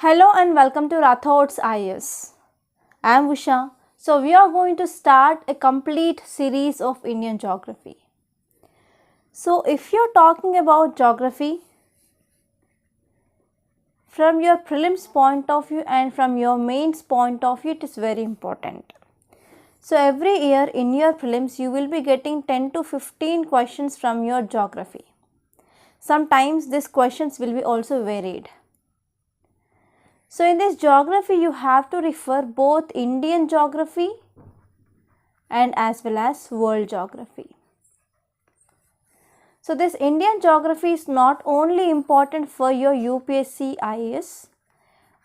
Hello and welcome to Rathod's IS. I am Usha. So we are going to start a complete series of Indian geography. So if you are talking about geography from your prelims point of view and from your mains point of view, it is very important. So every year in your prelims you will be getting 10 to 15 questions from your geography. Sometimes these questions will be also varied. So in this geography you have to refer both Indian geography and as well as world geography. So this Indian geography is not only important for your UPSC IAS,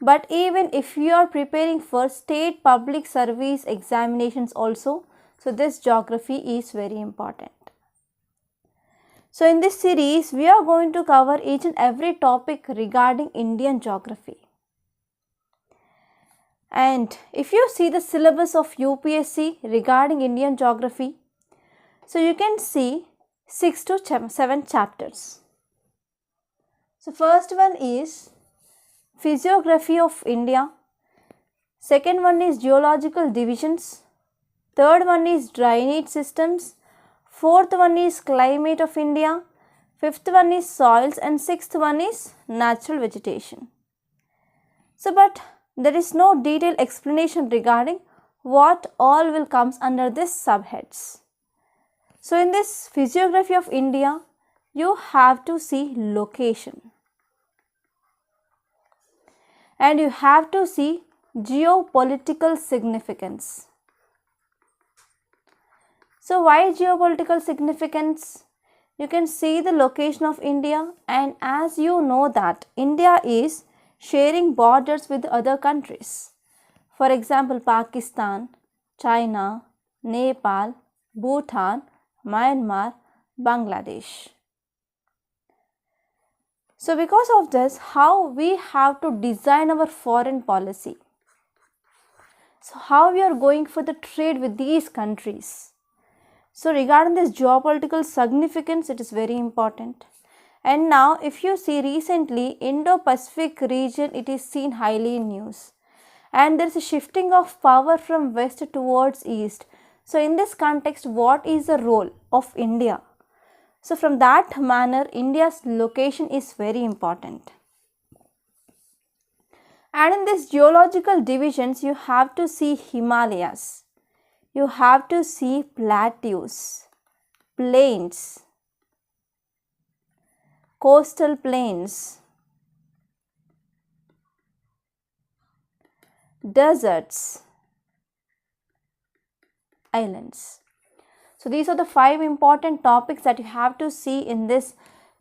but even if you are preparing for state public service examinations also, so this geography is very important. So in this series we are going to cover each and every topic regarding Indian geography. And if you see the syllabus of UPSC regarding Indian geography, so you can see 6 to 7 chapters. So first one is Physiography of India, second one is Geological divisions, third one is Drainage systems, fourth one is Climate of India, fifth one is Soils, and sixth one is Natural vegetation. So but there is no detailed explanation regarding what all will comes under this subheads. So in this Physiography of India, you have to see location and you have to see geopolitical significance. So why geopolitical significance? You can see the location of India, and as you know that India is sharing borders with other countries. For example, Pakistan, China, Nepal, Bhutan, Myanmar, Bangladesh. So because of this, how we have to design our foreign policy. So how we are going for the trade with these countries. So regarding this geopolitical significance, it is very important. And now if you see recently Indo-Pacific region, it is seen highly in news. And there is a shifting of power from west towards east. So in this context, what is the role of India? So from that manner, India's location is very important. And in this geological divisions, you have to see Himalayas. You have to see plateaus, plains, coastal plains, deserts, islands. So these are the 5 important topics that you have to see in this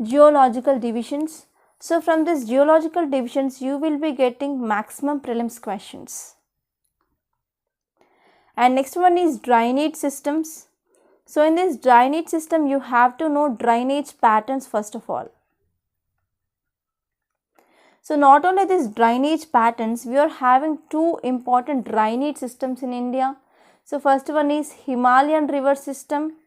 geological divisions. So from this geological divisions you will be getting maximum prelims questions. And next one is drainage systems. So in this drainage system you have to know drainage patterns first of all. So not only these drainage patterns, we are having 2 important drainage systems in India. So first one is Himalayan river system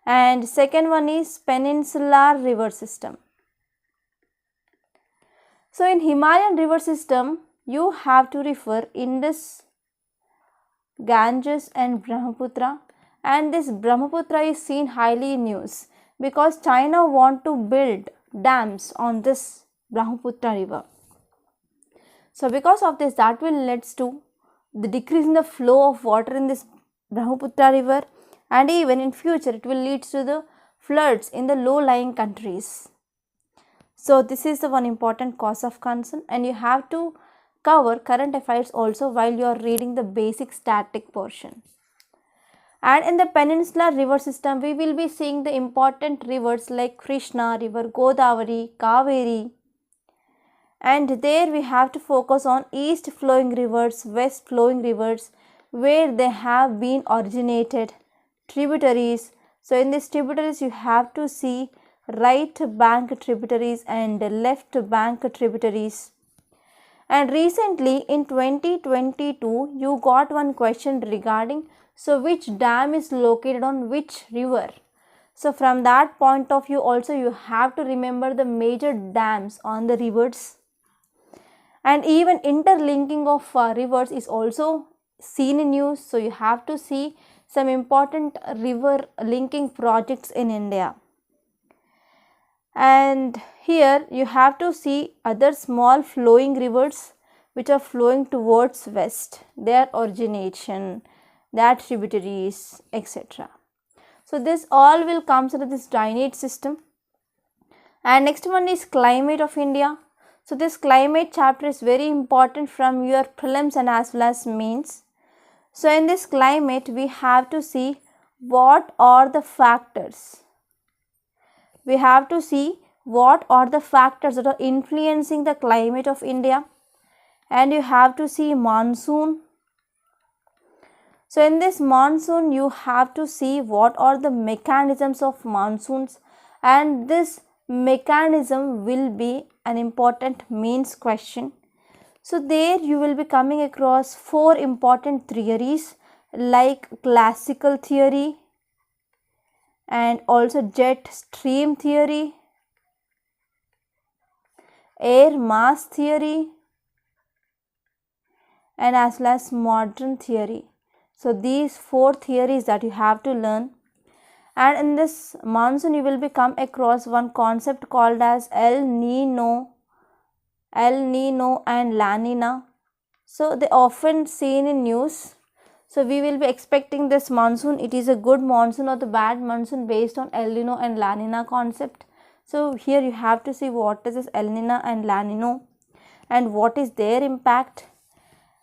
and second one is peninsular river system. So in Himalayan river system, you have to refer Indus, Ganges and Brahmaputra, and this Brahmaputra is seen highly in news because China want to build dams on this Brahmaputra river. So because of this, that will lead to the decrease in the flow of water in this Brahmaputra river, and even in future it will lead to the floods in the low-lying countries. So this is the one important cause of concern, and you have to cover current affairs also while you are reading the basic static portion. And in the peninsular river system, we will be seeing the important rivers like Krishna river, Godavari, Kaveri. And there we have to focus on east flowing rivers, west flowing rivers, where they have been originated, tributaries. So in these tributaries you have to see right bank tributaries and left bank tributaries. And recently in 2022, you got one question regarding so which dam is located on which river. So from that point of view also you have to remember the major dams on the rivers, and even interlinking of rivers is also seen in news. So you have to see some important river linking projects in India. And here you have to see other small flowing rivers which are flowing towards west, their origination, their tributaries, etc. So this all will come under this drainage system. And next one is climate of India. So this climate chapter is very important from your prelims and as well as mains. So in this climate we have to see what are the factors. We have to see what are the factors that are influencing the climate of India, and you have to see monsoon. So in this monsoon you have to see what are the mechanisms of monsoons, and this mechanism will be an important mains question. So there you will be coming across 4 important theories like classical theory and also jet stream theory, air mass theory, and as well as modern theory. So these 4 theories that you have to learn. And in this monsoon you will be come across one concept called as El Nino and La Nina. So they often seen in news. So we will be expecting this monsoon, it is a good monsoon or the bad monsoon based on El Nino and La Nina concept. So here you have to see what is this El Nino and La Nina and what is their impact.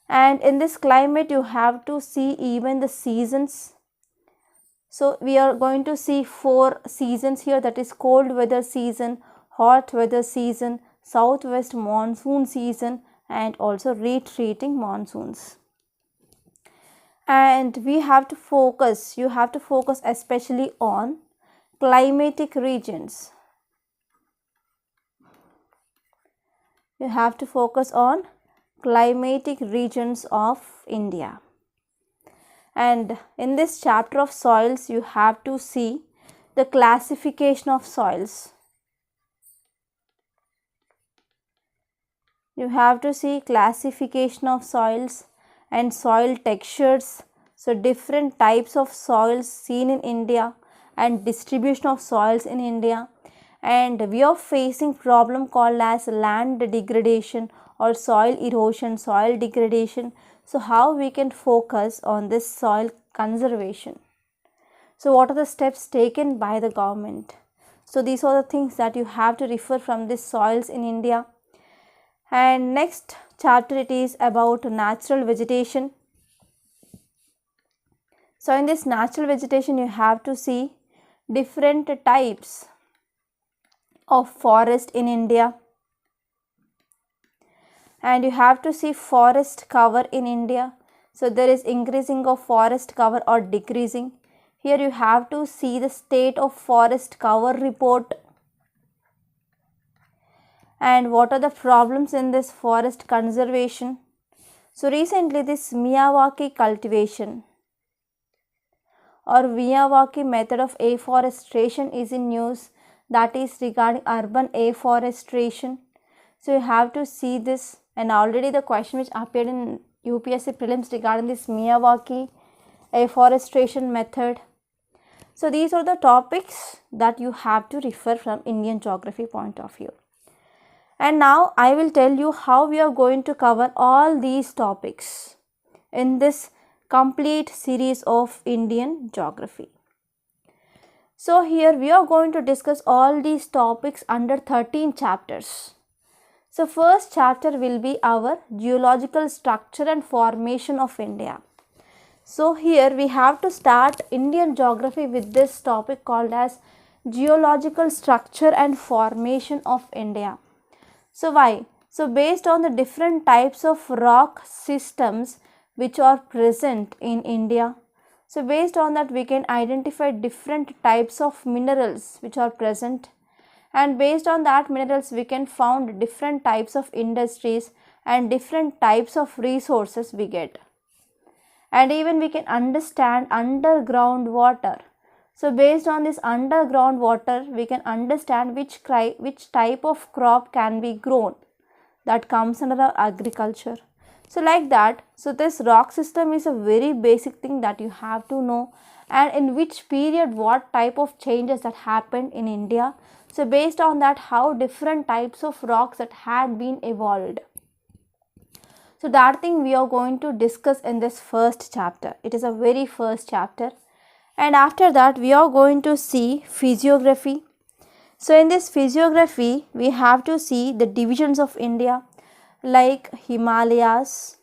And in this climate you have to see even the seasons. So we are going to see 4 seasons here, that is cold weather season, hot weather season, southwest monsoon season, and also retreating monsoons. And we have to focus, you have to focus especially on climatic regions. You have to focus on climatic regions of India. And in this chapter of soils you have to see the classification of soils. You have to see classification of soils and soil textures. So different types of soils seen in India and distribution of soils in India. And we are facing problem called as land degradation or soil erosion, soil degradation. So how we can focus on this soil conservation? So what are the steps taken by the government? So these are the things that you have to refer from this soils in India. And next chapter it is about natural vegetation. So in this natural vegetation you have to see different types of forest in India. And you have to see forest cover in India. So there is increasing of forest cover or decreasing. Here you have to see the state of forest cover report. And what are the problems in this forest conservation? So recently this Miyawaki cultivation or Miyawaki method of afforestation is in news, that is regarding urban afforestation. So you have to see this, and already the question which appeared in UPSC prelims regarding this Miyawaki afforestation method. So these are the topics that you have to refer from Indian geography point of view. And now I will tell you how we are going to cover all these topics in this complete series of Indian geography. So here we are going to discuss all these topics under 13 chapters. So first chapter will be our geological structure and formation of India. So here we have to start Indian geography with this topic called as geological structure and formation of India. So why? So based on the different types of rock systems which are present in India. So based on that we can identify different types of minerals which are present, and based on that minerals we can found different types of industries and different types of resources we get. And even we can understand underground water. So based on this underground water, we can understand which type of crop can be grown that comes under our agriculture. So like that, so this rock system is a very basic thing that you have to know, and in which period what type of changes that happened in India. So based on that, how different types of rocks that had been evolved. So that thing we are going to discuss in this first chapter. It is a very first chapter. And after that, we are going to see physiography. So in this physiography, we have to see the divisions of India like Himalayas.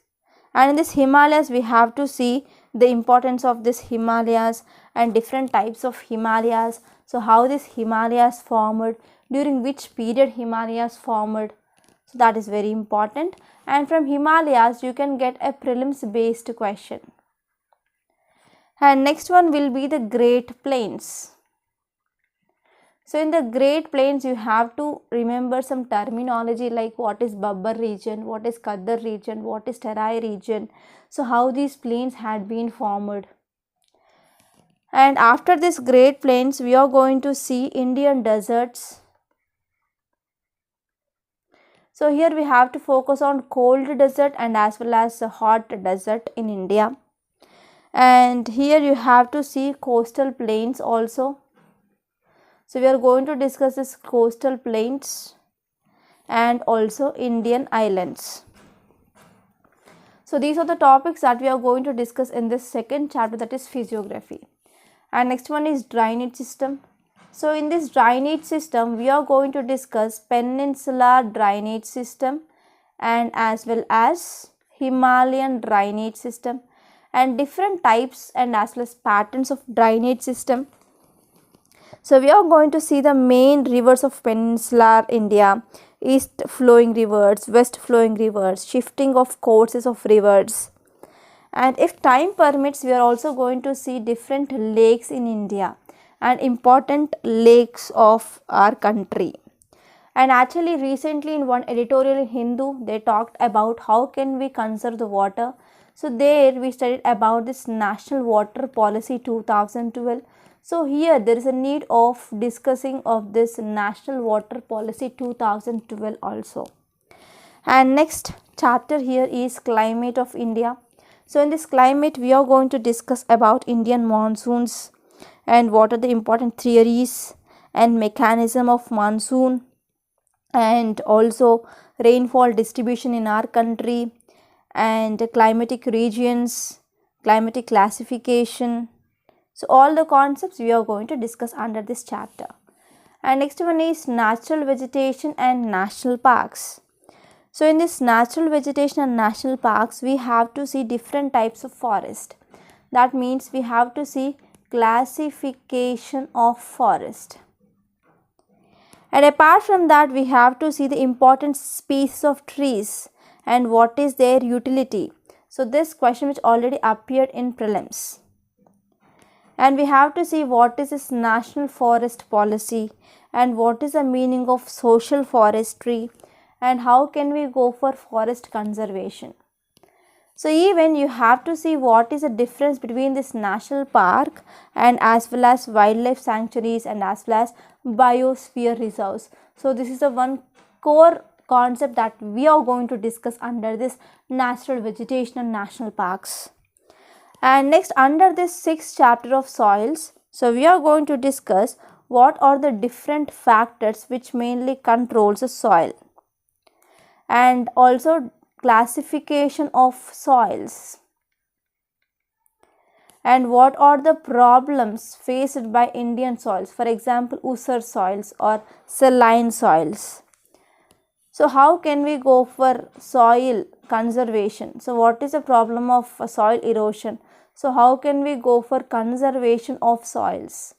And in this Himalayas, we have to see the importance of this Himalayas and different types of Himalayas. So how this Himalayas formed, during which period Himalayas formed. So that is very important. And from Himalayas, you can get a prelims based question. And next one will be the Great Plains. So in the Great Plains, you have to remember some terminology like what is Babbar region, what is Kaddar region, what is Terai region. So how these plains had been formed. And after this Great Plains, we are going to see Indian deserts. So here we have to focus on cold desert and as well as a hot desert in India. And here you have to see coastal plains also. So we are going to discuss this coastal plains and also Indian islands. So these are the topics that we are going to discuss in this second chapter, that is physiography. And next one is drainage system. So in this drainage system, we are going to discuss peninsular drainage system and as well as Himalayan drainage system and different types and as well as patterns of drainage system. So we are going to see the main rivers of peninsular India, east flowing rivers, west flowing rivers, shifting of courses of rivers. And if time permits, we are also going to see different lakes in India and important lakes of our country. And actually recently in one editorial in Hindu, they talked about how can we conserve the water. So there we studied about this National Water Policy 2012. So here there is a need of discussing of this National Water Policy 2012 also. And next chapter here is climate of India. So in this climate, we are going to discuss about Indian monsoons and what are the important theories and mechanism of monsoon and also rainfall distribution in our country and climatic regions, climatic classification. So all the concepts we are going to discuss under this chapter. And next one is natural vegetation and national parks. So in this natural vegetation and national parks, we have to see different types of forest. That means we have to see classification of forest. And apart from that, we have to see the important species of trees and what is their utility. So this question which already appeared in prelims. And we have to see what is this national forest policy and what is the meaning of social forestry and how can we go for forest conservation. So even you have to see what is the difference between this national park and as well as wildlife sanctuaries and as well as biosphere reserves. So this is the one core concept that we are going to discuss under this natural vegetation and national parks. And next, under this sixth chapter of soils, so we are going to discuss what are the different factors which mainly controls the soil and also classification of soils and what are the problems faced by Indian soils, for example Usar soils or saline soils. So how can we go for soil conservation? So what is the problem of soil erosion? So how can we go for conservation of soils?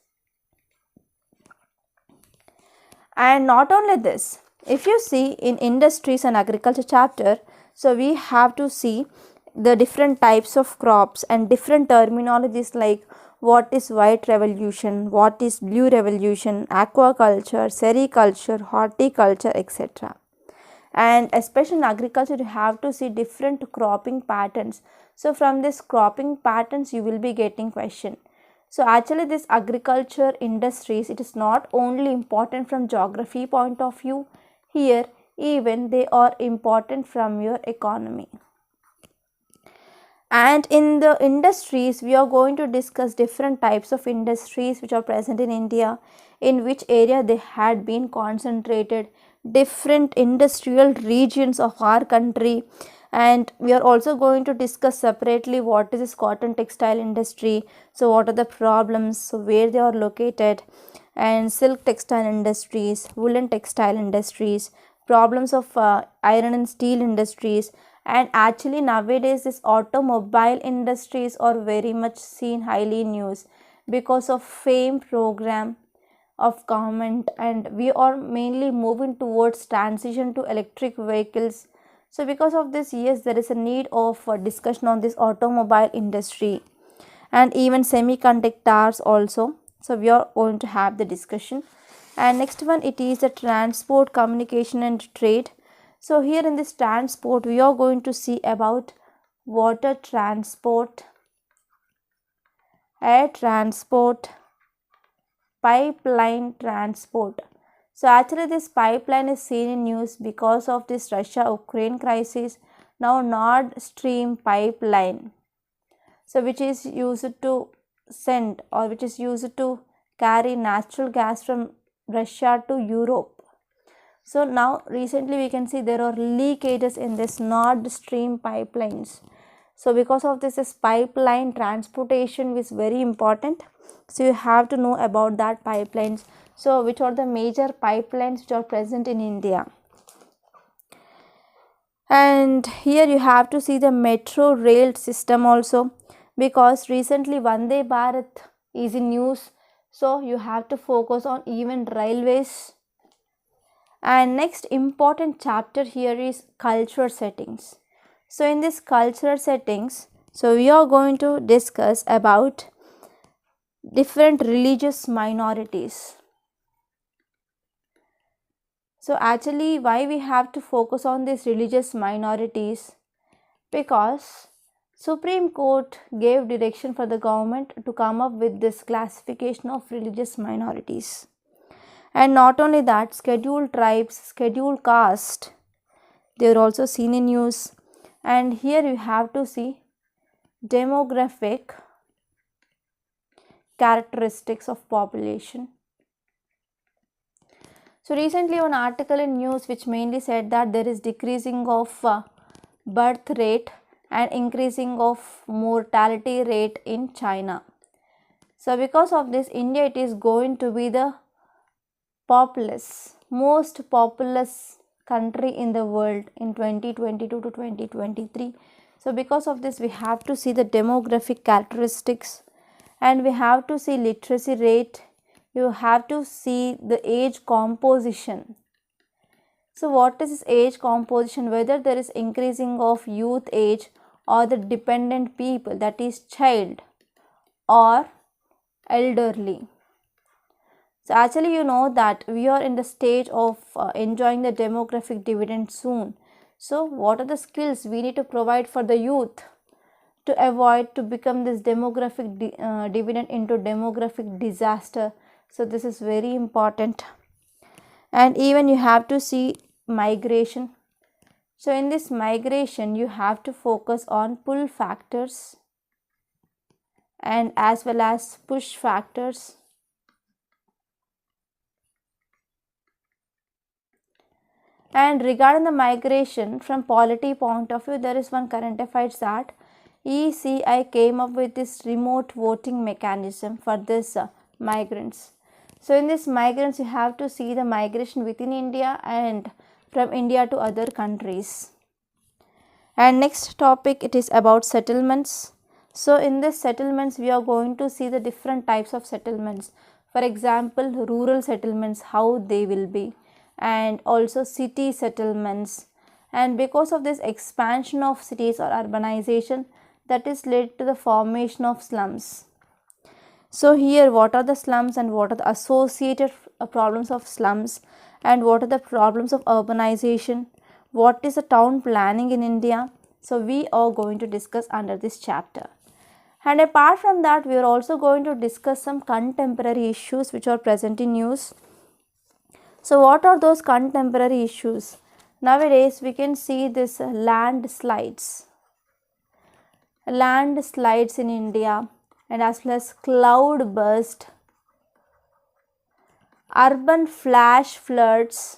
And not only this, if you see in industries and agriculture chapter, so we have to see the different types of crops and different terminologies like what is white revolution, what is blue revolution, aquaculture, sericulture, horticulture, etc. And especially in agriculture, you have to see different cropping patterns. So from this cropping patterns, you will be getting question. So actually this agriculture industries, it is not only important from geography point of view, here even they are important from your economy. And in the industries, we are going to discuss different types of industries which are present in India, in which area they had been concentrated, different industrial regions of our country. And we are also going to discuss separately what is this cotton textile industry, so what are the problems, so where they are located, and silk textile industries, woolen textile industries, problems of iron and steel industries. And actually nowadays this automobile industries are very much seen highly in news because of FAME program of government, and we are mainly moving towards transition to electric vehicles. So because of this, yes, there is a need of discussion on this automobile industry and even semiconductors also. So we are going to have the discussion. And next one, it is the transport, communication and trade. So here in this transport, we are going to see about water transport, air transport, pipeline transport. So actually this pipeline is seen in news because of this Russia-Ukraine crisis. Now Nord Stream pipeline, so which is used to send, or which is used to carry natural gas from Russia to Europe. So now recently we can see there are leakages in this Nord Stream pipelines. So because of this pipeline transportation is very important. So you have to know about that pipelines. So which are the major pipelines which are present in India. And here you have to see the metro rail system also, because recently Vande Bharat is in news. So you have to focus on even railways. And next important chapter here is cultural settings. So in this cultural settings, so we are going to discuss about different religious minorities. So actually why we have to focus on these religious minorities? Because Supreme Court gave direction for the government to come up with this classification of religious minorities. And not only that, scheduled tribes, scheduled caste, they are also seen in news. And here you have to see demographic characteristics of population. So recently one article in news which mainly said that there is decreasing of birth rate and increasing of mortality rate in China. So because of this, India, it is going to be the most populous country in the world in 2022 to 2023. So because of this, we have to see the demographic characteristics, and we have to see literacy rate. You have to see the age composition. So what is this age composition? Whether there is increasing of youth age or the dependent people, that is child or elderly. So actually you know that we are in the stage of enjoying the demographic dividend soon. So what are the skills we need to provide for the youth to avoid to become this demographic dividend into demographic disaster? So this is very important. And even you have to see migration. So in this migration, you have to focus on pull factors and as well as push factors. And regarding the migration from polity point of view, there is one current affairs that ECI came up with this remote voting mechanism for this migrants. So in this migrants, you have to see the migration within India and from India to other countries. And next topic, it is about settlements. So in this settlements, we are going to see the different types of settlements. For example, rural settlements, how they will be, and also city settlements. And because of this expansion of cities or urbanization, that is led to the formation of slums. So here, what are the slums and what are the associated problems of slums, and what are the problems of urbanization, what is the town planning in India? So we are going to discuss under this chapter. And apart from that, we are also going to discuss some contemporary issues which are present in news. So what are those contemporary issues? Nowadays we can see this landslides in India, and as well as cloud burst, urban flash floods,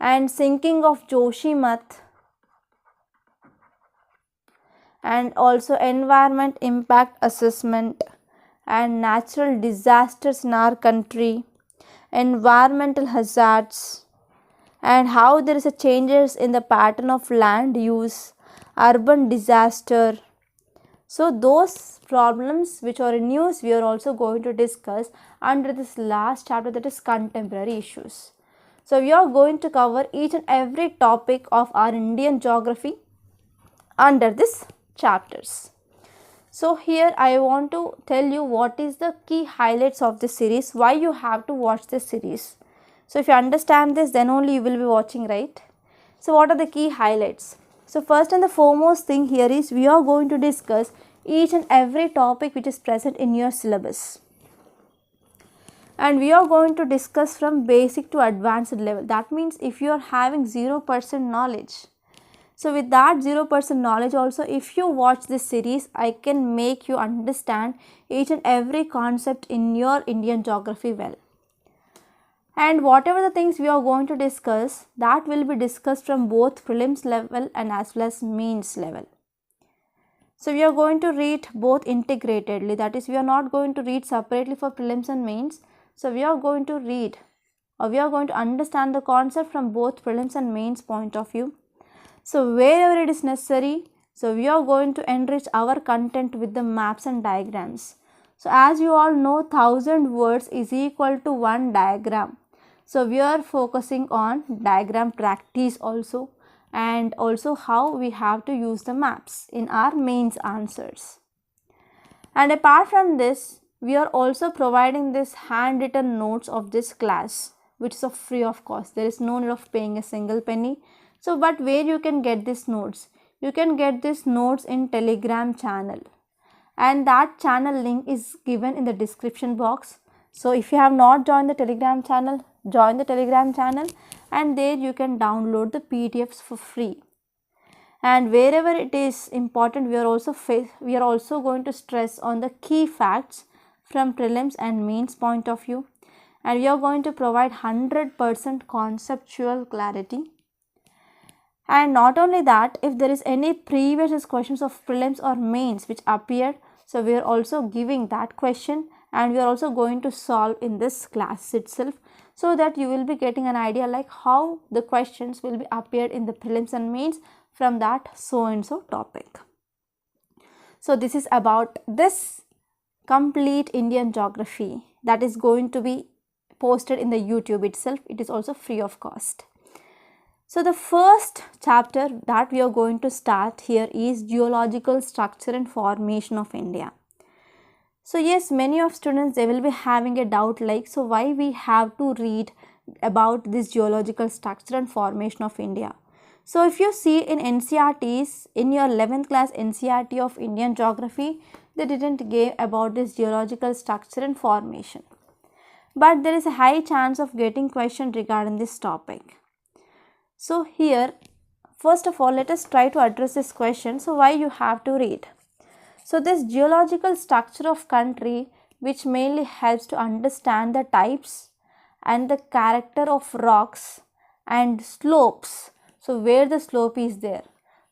and sinking of Joshimath, and also environment impact assessment and natural disasters in our country, environmental hazards, and how there is a changes in the pattern of land use, urban disaster. So those problems which are in news we are also going to discuss under this last chapter, that is contemporary issues. So we are going to cover each and every topic of our Indian geography under this chapters. So here I want to tell you what is the key highlights of this series, why you have to watch this series. So if you understand this, then only you will be watching, right? So what are the key highlights? So first and the foremost thing here is we are going to discuss each and every topic which is present in your syllabus. And we are going to discuss from basic to advanced level. That means if you are having 0% knowledge, so with that 0% knowledge also, if you watch this series, I can make you understand each and every concept in your Indian geography well. And whatever the things we are going to discuss, that will be discussed from both prelims level and as well as mains level. So we are going to read both integratedly, that is we are not going to read separately for prelims and mains. So we are going to read, or we are going to understand the concept from both prelims and mains point of view. So wherever it is necessary, so we are going to enrich our content with the maps and diagrams. So as you all know, 1000 words is equal to 1 diagram. So we are focusing on diagram practice also, and also how we have to use the maps in our mains answers. And apart from this, we are also providing this handwritten notes of this class, which is of free of cost. There is no need of paying a single penny. So but where you can get these notes? You can get these notes in Telegram channel, and that channel link is given in the description box. So if you have not joined the Telegram channel, join the Telegram channel, and there you can download the PDFs for free. And wherever it is important, we are also going to stress on the key facts from prelims and mains point of view, and we are going to provide 100% conceptual clarity. And not only that, if there is any previous questions of prelims or mains which appeared, so we are also giving that question, and we are also going to solve in this class itself, so that you will be getting an idea like how the questions will be appeared in the prelims and mains from that so and so topic. So this is about this complete Indian geography that is going to be posted in the YouTube itself. It is also free of cost. So the first chapter that we are going to start here is geological structure and formation of India. So yes, many of students, they will be having a doubt like, so why we have to read about this geological structure and formation of India. So if you see in NCERTs, in your 11th class NCERT of Indian geography, they didn't give about this geological structure and formation. But there is a high chance of getting question regarding this topic. So here, first of all, let us try to address this question. So why you have to read? So this geological structure of country, which mainly helps to understand the types and the character of rocks and slopes. So where the slope is there.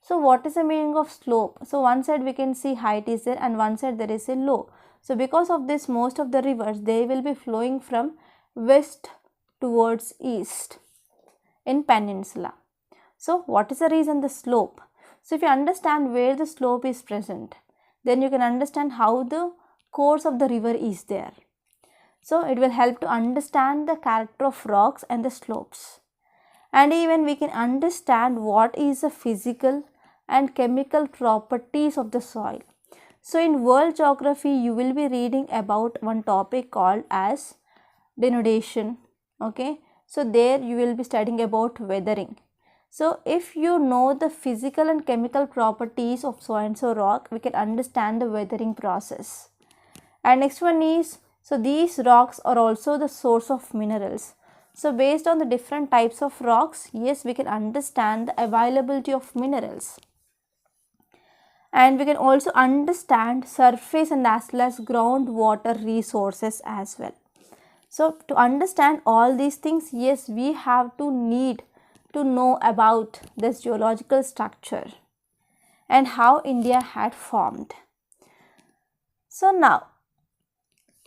So what is the meaning of slope? So one side we can see height is there, and one side there is a low. So because of this, most of the rivers, they will be flowing from west towards east in peninsula. So what is the reason? The slope. So if you understand where the slope is present, then you can understand how the course of the river is there. So it will help to understand the character of rocks and the slopes. And even we can understand what is the physical and chemical properties of the soil. So in world geography, you will be reading about one topic called as denudation. Okay. So there you will be studying about weathering. So if you know the physical and chemical properties of so and so rock, we can understand the weathering process. And next one is, so these rocks are also the source of minerals. So based on the different types of rocks, yes, we can understand the availability of minerals. And we can also understand surface and as well as groundwater resources as well. So to understand all these things, yes, we have to need to know about this geological structure and how India had formed. So now,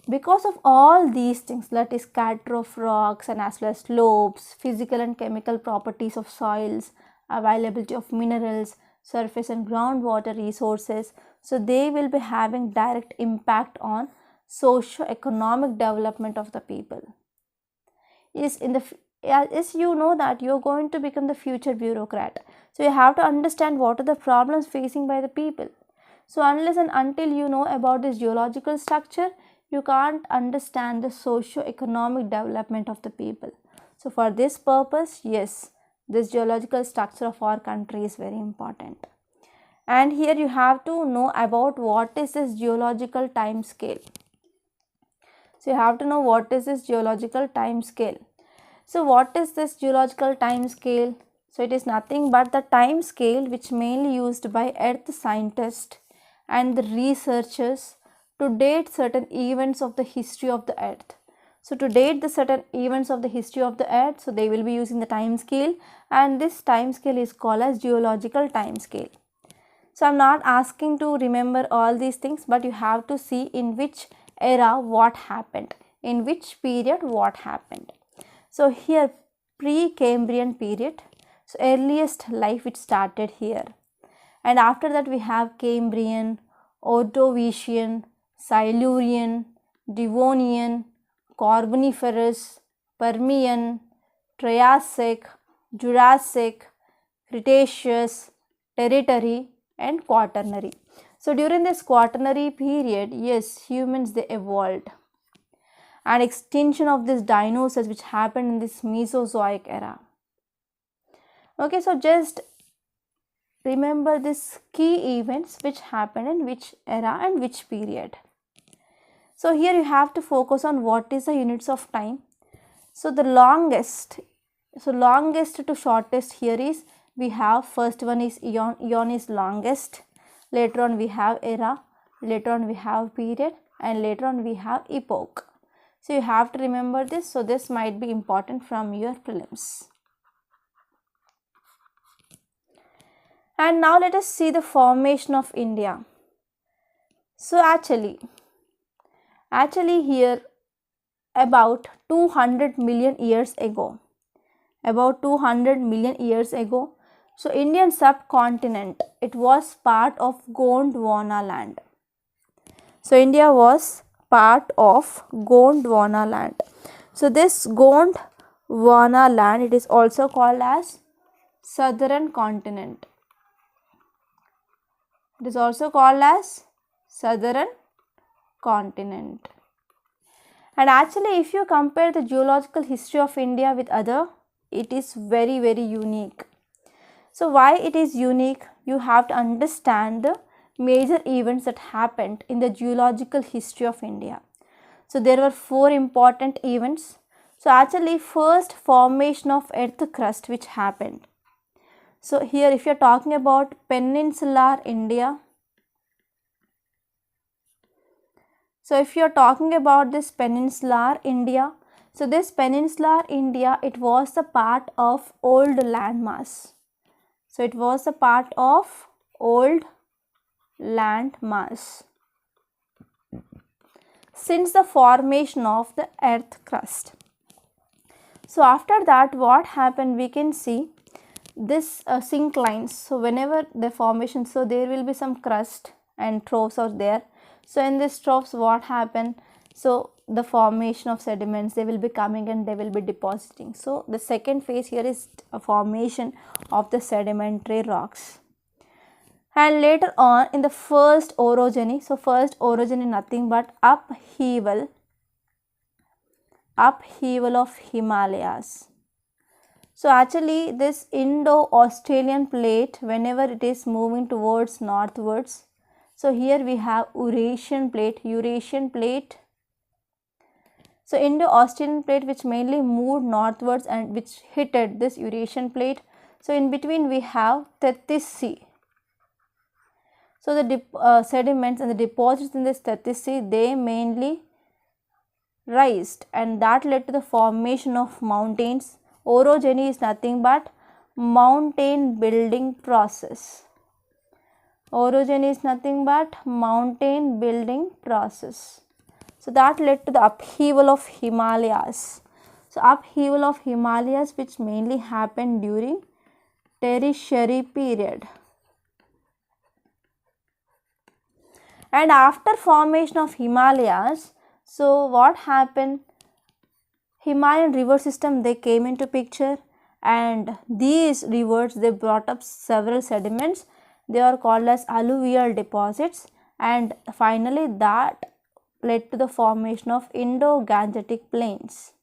because of all these things, that is scatter of rocks and as well as slopes, physical and chemical properties of soils, availability of minerals, surface and groundwater resources, so they will be having direct impact on socio-economic development of the people. Yes, you know that you are going to become the future bureaucrat. So you have to understand what are the problems facing by the people. So unless and until you know about this geological structure, you can't understand the socio-economic development of the people. So for this purpose, yes, this geological structure of our country is very important. And here you have to know about what is this geological time scale. So you have to know what is this geological time scale. So what is this geological time scale? So it is nothing but the time scale which mainly used by earth scientists and the researchers to date certain events of the history of the earth. So to date the certain events of the history of the earth, so they will be using the time scale, and this time scale is called as geological time scale. So I am not asking to remember all these things, but you have to see in which era what happened, in which period what happened. So here pre-Cambrian period, so earliest life which started here, and after that we have Cambrian, Ordovician, Silurian, Devonian, Carboniferous, Permian, Triassic, Jurassic, Cretaceous, Tertiary and Quaternary. So during this Quaternary period, yes, humans they evolved, and extinction of these dinosaurs which happened in this Mesozoic era. Okay, so just remember these key events which happened in which era and which period. So here you have to focus on what is the units of time. So the longest to shortest here is, we have first one is eon. Eon is longest. Later on we have era. Later on we have period, and later on we have epoch. So you have to remember this. So this might be important from your prelims. And now let us see the formation of India. So actually here about 200 million years ago, so Indian subcontinent, it was part of Gondwana land. So India was part of Gondwana land. So this Gondwana land, it is also called as southern continent. It is also called as southern continent. And actually if you compare the geological history of India with other, it is very, very unique. So why it is unique? You have to understand the major events that happened in the geological history of India. So there were 4 important events. So actually first formation of earth crust which happened. So here if you are talking about peninsular India, so if you are talking about this peninsular India, so this peninsular India, it was the part of old landmass. So it was a part of old land mass since the formation of the earth crust. So after that what happened, we can see this synclines. So whenever the formation, so there will be some crust and troughs are there. So in this troughs what happened, so the formation of sediments, they will be coming and they will be depositing. So the second phase here is a formation of the sedimentary rocks. And later on in the first orogeny, so first orogeny nothing but upheaval of Himalayas. So actually this Indo-Australian plate, whenever it is moving towards northwards, so here we have Eurasian plate. So Indo-Australian plate which mainly moved northwards and which hit at this Eurasian plate. So in between we have Tethys Sea. So the sediments and the deposits in this Tethys Sea, they mainly rised, and that led to the formation of mountains. Orogeny is nothing but mountain building process. Orogeny is nothing but mountain building process. So that led to the upheaval of Himalayas. So upheaval of Himalayas which mainly happened during Tertiary period. And after formation of Himalayas, so what happened? Himalayan river system, they came into picture, and these rivers, they brought up several sediments. They are called as alluvial deposits, and finally that led to the formation of Indo-Gangetic plains.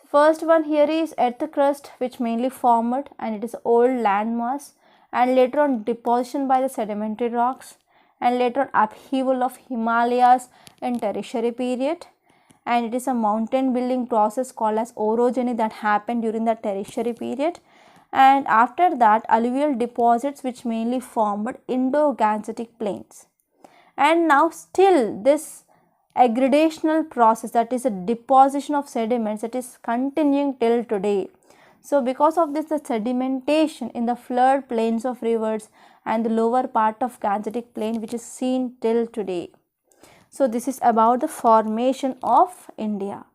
First one here is earth crust which mainly formed, and it is old landmass, and later on deposition by the sedimentary rocks, and later on upheaval of Himalayas in Tertiary period, and it is a mountain building process called as orogeny that happened during the Tertiary period, and after that alluvial deposits which mainly formed Indo-Gangetic plains. And now still this aggradational process, that is a deposition of sediments, that is continuing till today. So because of this, the sedimentation in the flood plains of rivers and the lower part of Gangetic plain which is seen till today. So this is about the formation of India.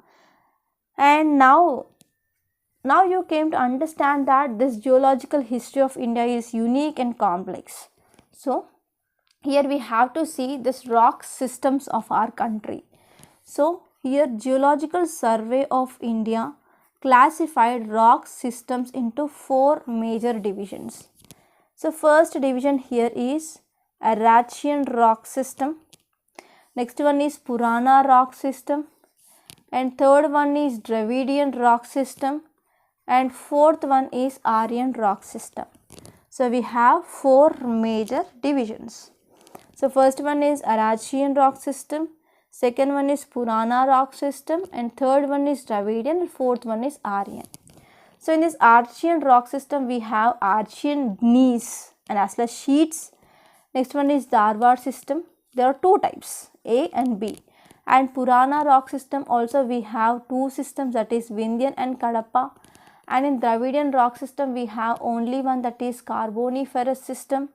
And now you came to understand that this geological history of India is unique and complex. So here we have to see this rock systems of our country. So here Geological Survey of India classified rock systems into 4 major divisions. So first division here is Arachian rock system, next one is Purana rock system, and third one is Dravidian rock system, and fourth one is Aryan rock system. So we have 4 major divisions. So first one is Arachian rock system, second one is Purana rock system, and third one is Dravidian, and fourth one is Aryan. So in this Arachian rock system we have Arachian gneiss and as well as sheets. Next one is Darwar system. There are 2 types, A and B. And Purana rock system also we have 2 systems, that is Windian and Kadapa. And in Dravidian rock system we have only one, that is Carboniferous system.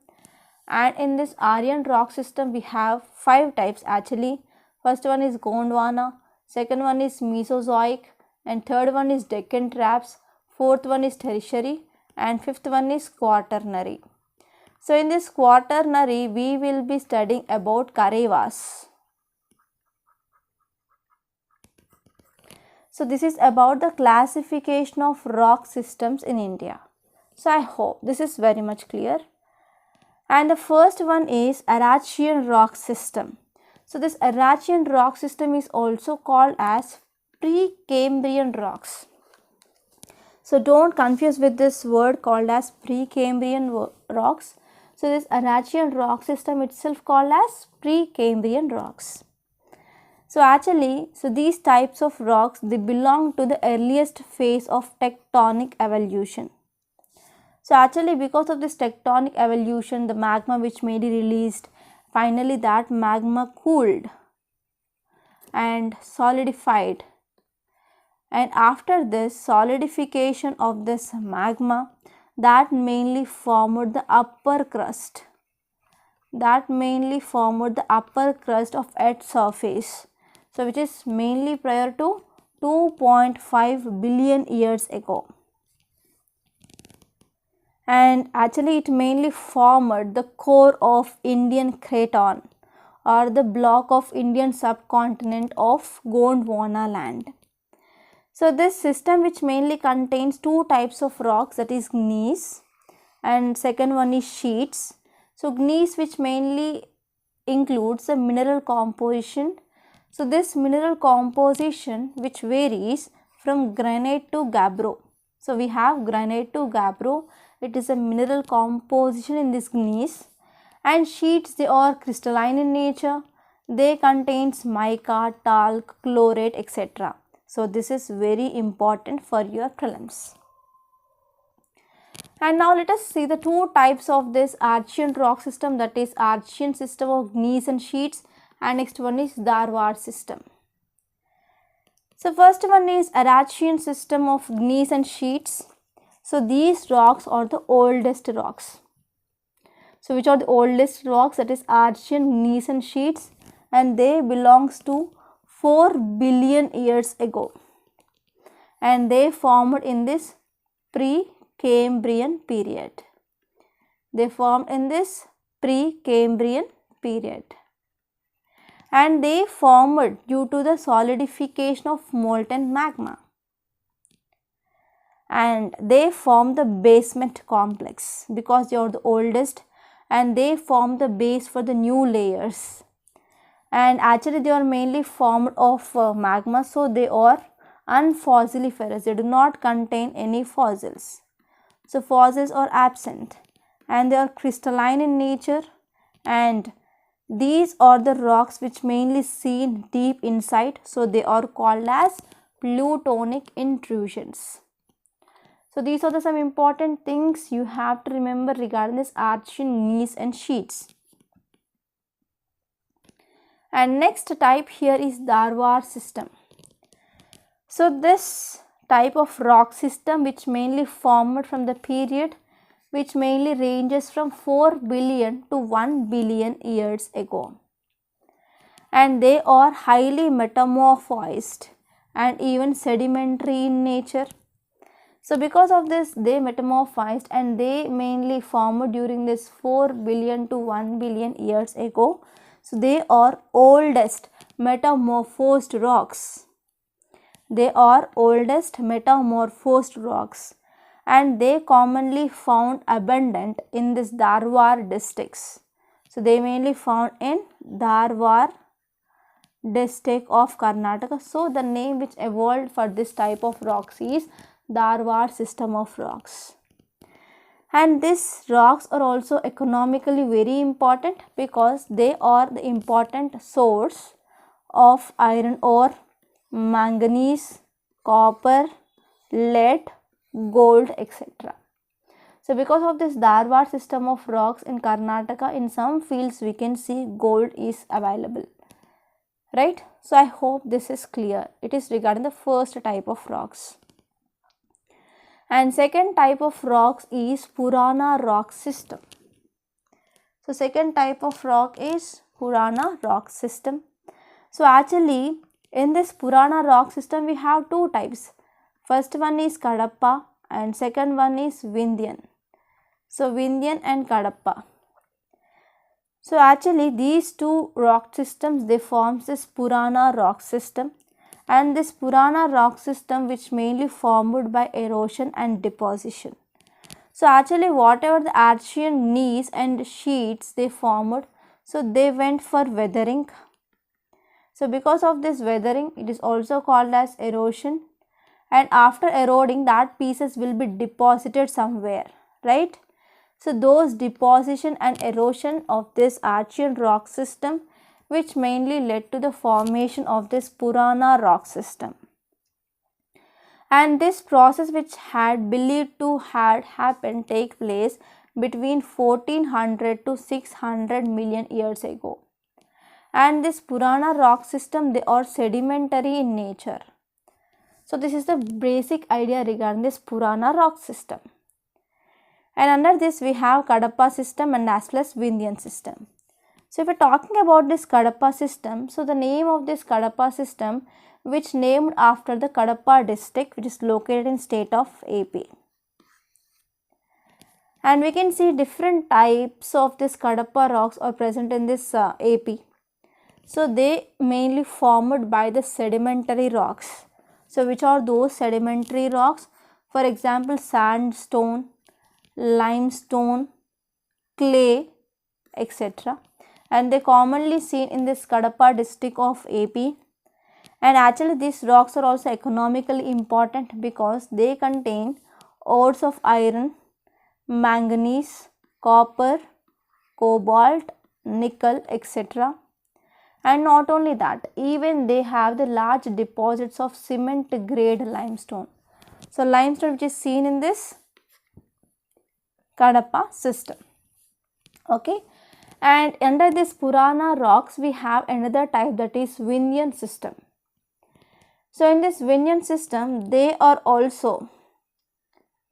And in this Aryan rock system we have 5 types actually. First one is Gondwana, second one is Mesozoic, and third one is Deccan Traps, fourth one is Tertiary, and fifth one is Quaternary. So in this Quaternary we will be studying about Karevas. So this is about the classification of rock systems in India. So I hope this is very much clear. And the first one is Arachian rock system. So this Arachian rock system is also called as Precambrian rocks. So don't confuse with this word called as Precambrian rocks. So this Arachian rock system itself called as Precambrian rocks. So actually, these types of rocks, they belong to the earliest phase of tectonic evolution. So actually because of this tectonic evolution, the magma which may be released, finally that magma cooled and solidified, and after this solidification of this magma, that mainly formed the upper crust. That mainly formed the upper crust of Earth's surface. So which is mainly prior to 2.5 billion years ago. And actually it mainly formed the core of Indian Craton, or the block of Indian subcontinent of Gondwana land. So this system which mainly contains 2 types of rocks, that is gneiss and second one is sheets. So gneiss which mainly includes the mineral composition. So this mineral composition which varies from granite to gabbro. So we have granite to gabbro. It is a mineral composition in this gneiss. And sheets, they are crystalline in nature. They contains mica, talc, chlorate, etc. So this is very important for your prelims. And now let us see the two types of this Arachian rock system, that is Arachian system of gneiss and sheets, and next one is Darwar system. So first one is Arachian system of gneiss and sheets. So these rocks are the oldest rocks. So which are the oldest rocks? That is Arachian, gneiss and sheets, and they belongs to 4 billion years ago, and they formed in this Precambrian period. They formed in this Precambrian period. And they formed due to the solidification of molten magma, and they form the basement complex because they are the oldest, and they form the base for the new layers. And actually they are mainly formed of magma, so they are unfossiliferous. They do not contain any fossils. So fossils are absent, and they are crystalline in nature, and these are the rocks which mainly seen deep inside, so they are called as plutonic intrusions. So these are the some important things you have to remember regarding this Arachian, gneiss and sheets. And next type here is Darwar system. So this type of rock system which mainly formed from the period which mainly ranges from 4 billion to 1 billion years ago, and they are highly metamorphized and even sedimentary in nature. So because of this they metamorphized, and they mainly formed during this 4 billion to 1 billion years ago. So they are oldest metamorphosed rocks. They are oldest metamorphosed rocks, and they commonly found abundant in this Darwar districts. So they mainly found in Darwar district of Karnataka. So the name which evolved for this type of rocks is Darwar system of rocks. And these rocks are also economically very important because they are the important source of iron ore, manganese, copper, lead, gold, etc. So because of this Darwar system of rocks in Karnataka, in some fields we can see gold is available, right? So I hope this is clear. It is regarding the first type of rocks. And second type of rocks is Purana rock system. So second type of rock is Purana rock system. So actually in this Purana rock system we have two types. First one is Kadapa and second one is Windian. So Windian and Kadapa. So actually these two rock systems, they form this Purana rock system, and this Purana rock system which mainly formed by erosion and deposition. So actually whatever the Arachian gneiss and sheets they formed, so they went for weathering. So because of this weathering, it is also called as erosion, and after eroding that pieces will be deposited somewhere, right? So those deposition and erosion of this Arachian rock system which mainly led to the formation of this Purana rock system. And this process which had believed to had happened take place between 1400 to 600 million years ago. And this Purana rock system, they are sedimentary in nature. So this is the basic idea regarding this Purana rock system. And under this we have Kadapa system and as well as Windian system. So if we are talking about this Kadapa system, so the name of this Kadapa system which named after the Kadapa district which is located in state of AP. And we can see different types of this Kadapa rocks are present in this AP. So they mainly formed by the sedimentary rocks. So which are those sedimentary rocks? For example, sandstone, limestone, clay, etc. And they commonly seen in this Kadapa district of AP. And actually these rocks are also economically important because they contain ores of iron, manganese, copper, cobalt, nickel, etc. And not only that, even they have the large deposits of cement grade limestone. So limestone which is seen in this Kadapa system. Okay, and under this Purana rocks we have another type, that is Windian system. So in this Windian system, they are also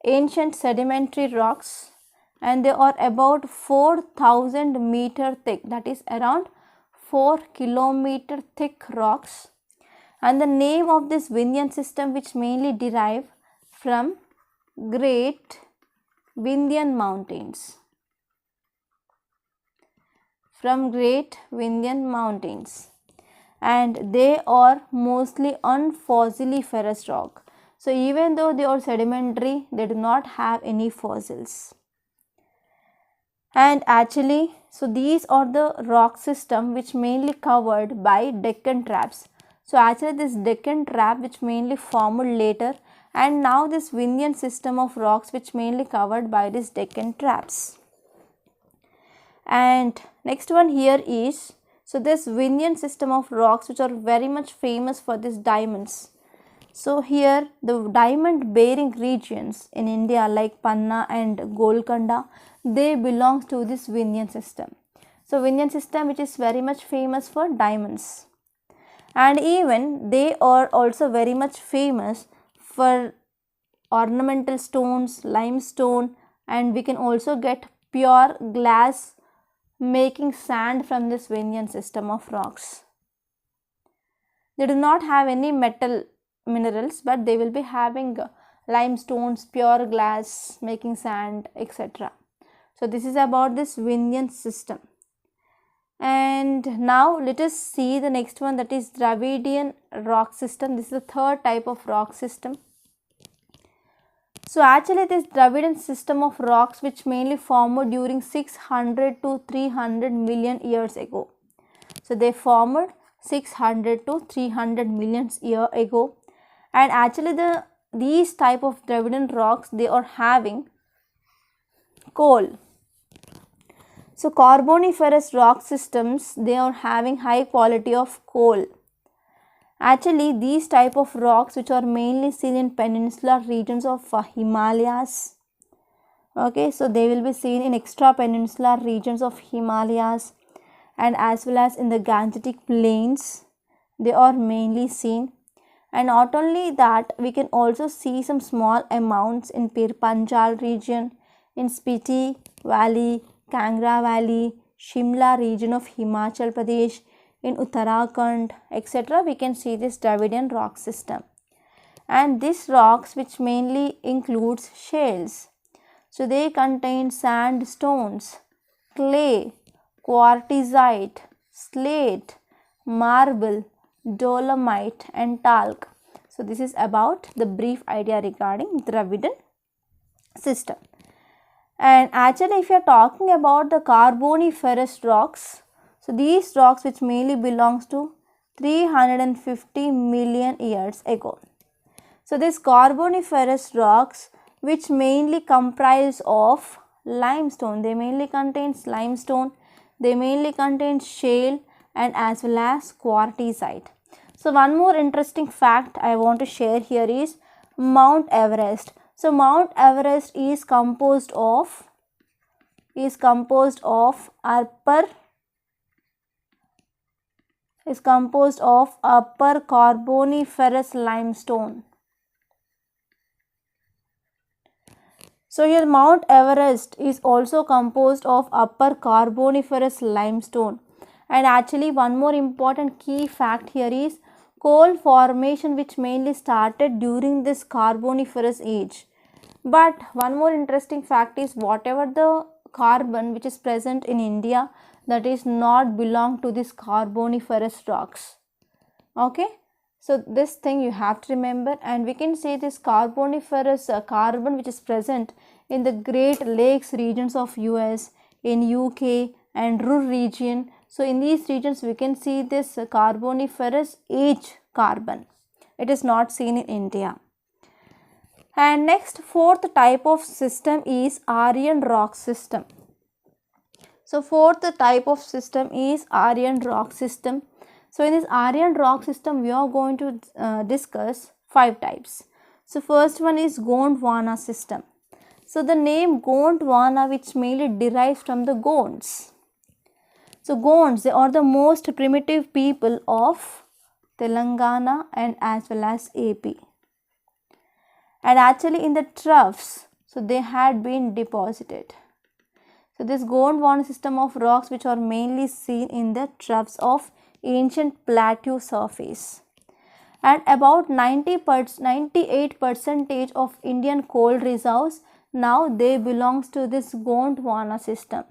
ancient sedimentary rocks, and they are about 4,000 meter thick, that is around 4 kilometer thick rocks. And the name of this Windian system, which mainly derive from Great Windian Mountains. From Great Windian Mountains, and they are mostly unfossiliferous rock. So even though they are sedimentary, they do not have any fossils. And actually, so these are the rock system which mainly covered by Deccan Traps. So actually this Deccan Trap which mainly formed later, and now this Windian system of rocks which mainly covered by this Deccan Traps. And next one here is, so this Windian system of rocks which are very much famous for these diamonds. So here the diamond bearing regions in India like Panna and Golconda, they belong to this Windian system. So Windian system which is very much famous for diamonds, and even they are also very much famous for ornamental stones, limestone, and we can also get pure glass making sand from this Windian system of rocks. They do not have any metal minerals, but they will be having limestones, pure glass, making sand, etc. So this is about this Windian system. And now let us see the next one, that is Dravidian rock system. This is the third type of rock system. So actually this Dravidian system of rocks which mainly formed during 600 to 300 million years ago. So they formed 600 to 300 million years ago, and actually these type of Dravidian rocks, they are having coal. So carboniferous rock systems, they are having high quality of coal. Actually these type of rocks which are mainly seen in peninsular regions of Himalayas. Okay, so they will be seen in extra peninsular regions of Himalayas, and as well as in the Gangetic plains they are mainly seen. And not only that, we can also see some small amounts in Pir Panjal region, in Spiti Valley, Kangra Valley, Shimla region of Himachal Pradesh, in Uttarakhand, etc. We can see this Dravidian rock system. And these rocks which mainly includes shales. So they contain sandstones, clay, quartzite, slate, marble, dolomite and talc. So this is about the brief idea regarding Dravidian system. And actually if you are talking about the carboniferous rocks, so these rocks which mainly belongs to 350 million years ago. So these carboniferous rocks which mainly comprise of limestone, they mainly contains limestone, they mainly contain shale and as well as quartzite. So one more interesting fact I want to share here is Mount Everest. So Mount Everest is composed of upper carboniferous limestone. So here Mount Everest is also composed of upper carboniferous limestone. And actually one more important key fact here is coal formation which mainly started during this carboniferous age. But one more interesting fact is whatever the carbon which is present in India, that is not belong to this carboniferous rocks. Okay, so this thing you have to remember. And we can say this carboniferous carbon which is present in the Great Lakes regions of US, in UK and Ruhr region. So in these regions we can see this carboniferous age carbon. It is not seen in India. And next, fourth type of system is Aryan rock system. So fourth type of system is Aryan rock system. So in this Aryan rock system, we are going to discuss 5 types. So first one is Gondwana system. So the name Gondwana, which mainly derives from the Gonds. So Gonds, they are the most primitive people of Telangana and as well as AP. And actually in the troughs, so they had been deposited. So this Gondwana system of rocks which are mainly seen in the troughs of ancient plateau surface. And about 98% of Indian coal reserves, now they belongs to this Gondwana system.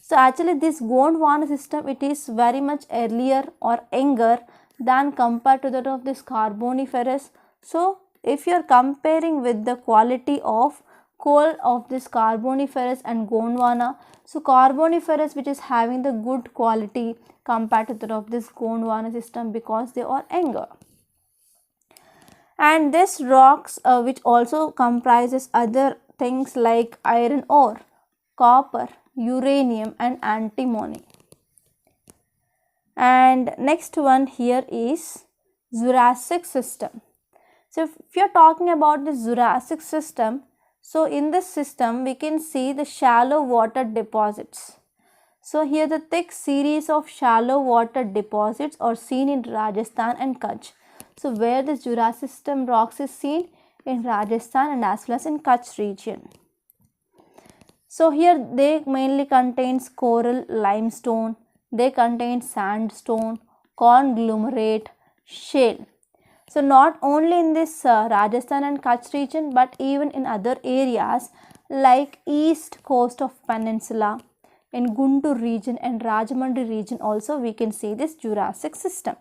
So actually this Gondwana system, it is very much earlier or younger than compared to that of this Carboniferous. So if you are comparing with the quality of coal of this Carboniferous and Gondwana, so Carboniferous which is having the good quality compared to that of this Gondwana system because they are younger. And this rocks which also comprises other things like iron ore, copper, uranium and antimony. And next one here is Jurassic system. So if you are talking about the Jurassic system, so in this system we can see the shallow water deposits. So here the thick series of shallow water deposits are seen in Rajasthan and Kutch. So where the Jurassic system rocks is seen? In Rajasthan and as well as in Kutch region. So here they mainly contains coral limestone, they contain sandstone, conglomerate, shale. So not only in this Rajasthan and Kutch region, but even in other areas like east coast of peninsula, in Guntur region and Rajahmundry region also we can see this Jurassic system.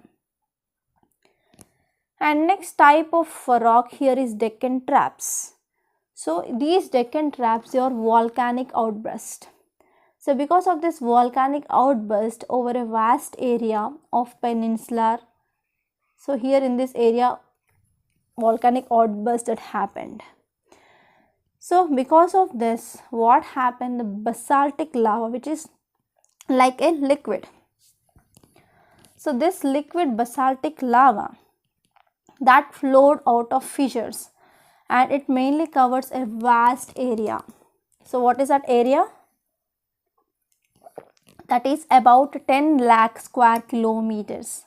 And next type of rock here is Deccan Traps. So these Deccan Traps, they are volcanic outburst. So because of this volcanic outburst over a vast area of peninsular, so here in this area volcanic outburst that happened. So because of this, what happened? The basaltic lava, which is like a liquid. So this liquid basaltic lava that flowed out of fissures, and it mainly covers a vast area. So what is that area? That is about 10 lakh square kilometers.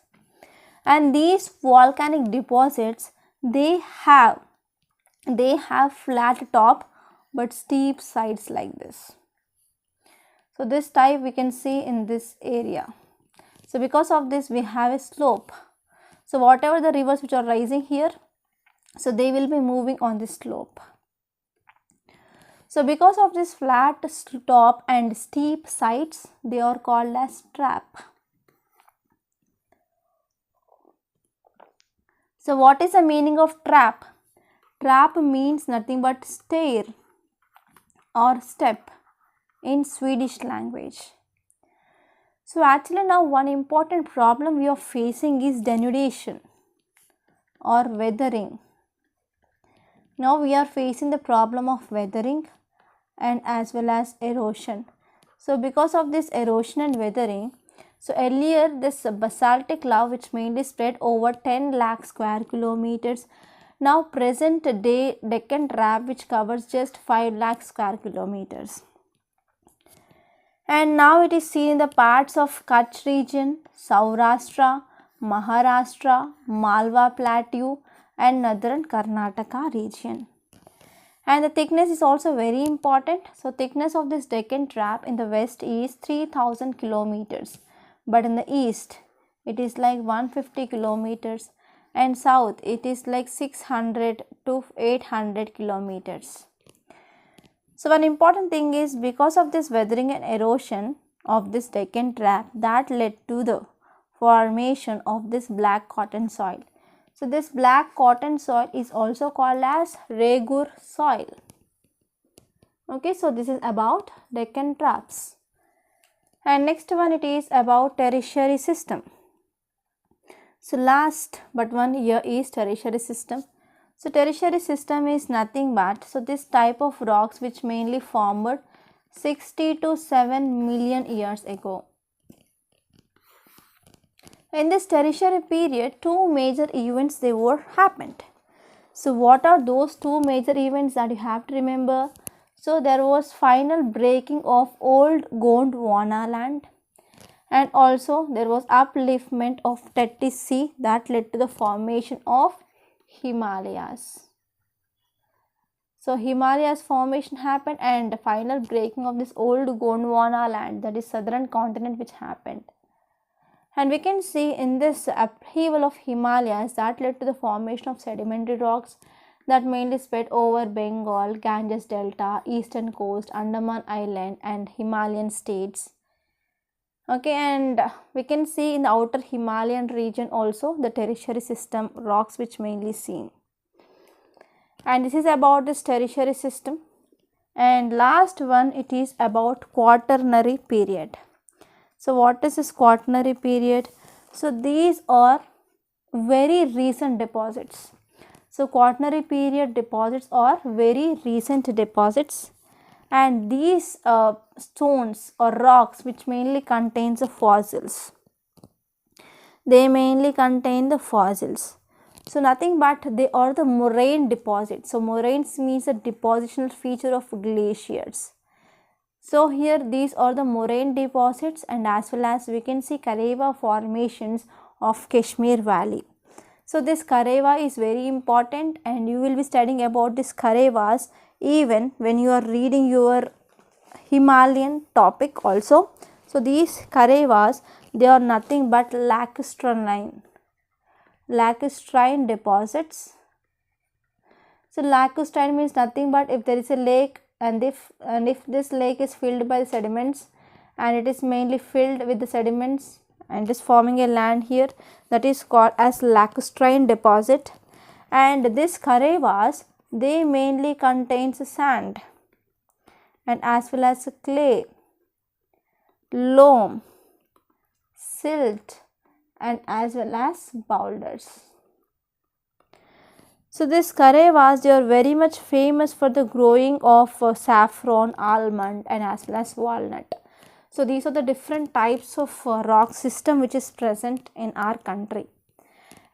And these volcanic deposits, they have flat top but steep sides like this. So this type we can see in this area. So because of this we have a slope. So whatever the rivers which are rising here, so they will be moving on this slope. So because of this flat top and steep sides, they are called as trap. So what is the meaning of trap? Trap means nothing but stair or step in Swedish language. So actually now one important problem we are facing is denudation or weathering. Now we are facing the problem of weathering and as well as erosion. So because of this erosion and weathering, so earlier this basaltic lava which mainly spread over 10 lakh square kilometers, now present day Deccan Trap which covers just 5 lakh square kilometers. And now it is seen in the parts of Kutch region, Saurashtra, Maharashtra, Malwa Plateau and northern Karnataka region. And the thickness is also very important. So thickness of this Deccan Trap in the west is 3000 kilometers, but in the east it is like 150 kilometers and south it is like 600 to 800 kilometers. So one important thing is because of this weathering and erosion of this Deccan Trap, that led to the formation of this black cotton soil. So this black cotton soil is also called as Regur soil. Okay, so this is about Deccan Traps. And next one, it is about tertiary system. So last but one here is tertiary system. So tertiary system is nothing but, so this type of rocks which mainly formed 60 to 7 million years ago. In this tertiary period, two major events they were happened. So what are those two major events that you have to remember? So there was final breaking of old Gondwana land, and also there was upliftment of Tethys Sea that led to the formation of Himalayas. So Himalayas formation happened and the final breaking of this old Gondwana land, that is southern continent, which happened. And we can see in this upheaval of Himalayas that led to the formation of sedimentary rocks that mainly spread over Bengal, Ganges Delta, eastern coast, Andaman Island and Himalayan states. Okay, and we can see in the outer Himalayan region also the tertiary system rocks which mainly seen. And this is about this tertiary system. And last one, it is about Quaternary period. So what is this Quaternary period? So these are very recent deposits. So Quaternary period deposits are very recent deposits, and these stones or rocks which mainly contains the fossils. They mainly contain the fossils. So nothing but they are the moraine deposits. So moraines means a depositional feature of glaciers. So here these are the moraine deposits, and as well as we can see Kareva formations of Kashmir Valley. So this Kareva is very important, and you will be studying about this Karevas even when you are reading your Himalayan topic also. So these Karevas, they are nothing but lacustrine deposits. So lacustrine means nothing but if there is a lake, and if this lake is filled by the sediments, and it is mainly filled with the sediments and is forming a land here, that is called as lacustrine deposit. And this Karevas, they mainly contains sand and as well as clay, loam, silt and as well as boulders. So this Karevas, they are very much famous for the growing of saffron, almond and as well as walnut. So these are the different types of rock system which is present in our country.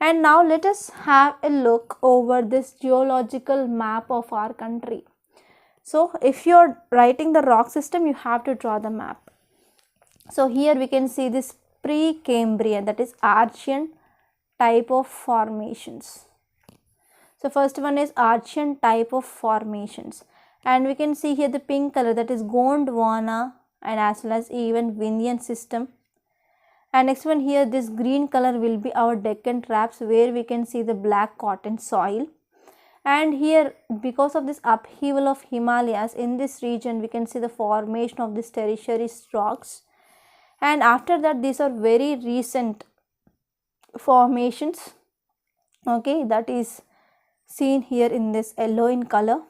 And now let us have a look over this geological map of our country. So if you are writing the rock system, you have to draw the map. So here we can see this Precambrian, that is Archean type of formations. So first one is Archean type of formations, and we can see here the pink color, that is Gondwana and as well as even Windian System. And next one here, this green color will be our Deccan Traps, where we can see the black cotton soil. And here, because of this upheaval of Himalayas in this region, we can see the formation of these tertiary rocks. And after that, these are very recent formations, okay, that is seen here in this yellow in color.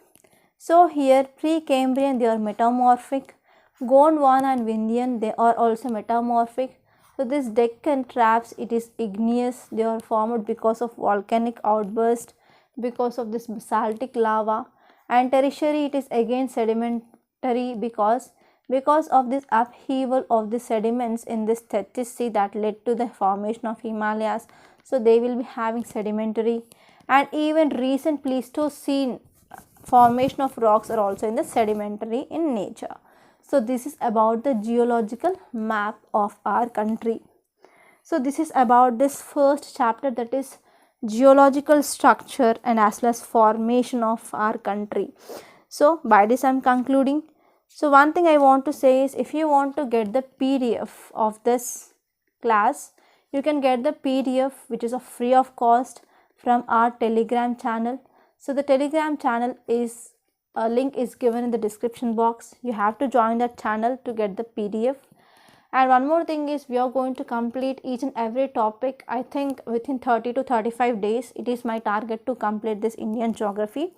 So here Precambrian, they are metamorphic. Gondwana and Windian, they are also metamorphic. So this Deccan Traps, it is igneous. They are formed because of volcanic outburst, because of this basaltic lava. And tertiary, it is again sedimentary because of this upheaval of the sediments in this Tethys Sea that led to the formation of Himalayas. So they will be having sedimentary. And even recent Pleistocene formation of rocks are also in the sedimentary in nature. So this is about the geological map of our country. So this is about this first chapter, that is geological structure and as well as formation of our country. So by this I am concluding. So one thing I want to say is, if you want to get the PDF of this class, you can get the PDF which is free of cost from our Telegram channel. So the Telegram channel is, a link is given in the description box. You have to join that channel to get the PDF. And one more thing is, we are going to complete each and every topic, I think within 30 to 35 days. It is my target to complete this Indian geography.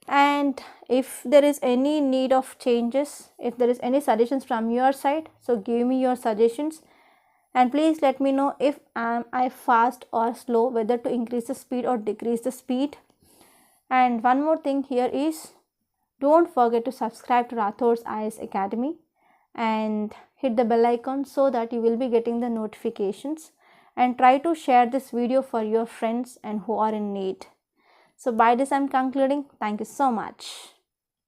And if there is any need of changes, if there is any suggestions from your side, so give me your suggestions. and please let me know if I fast or slow, whether to increase the speed or decrease the speed. And one more thing here is, don't forget to subscribe to Rathod's IAS Academy and hit the bell icon so that you will be getting the notifications, and try to share this video for your friends and who are in need. So by this I am concluding. Thank you so much.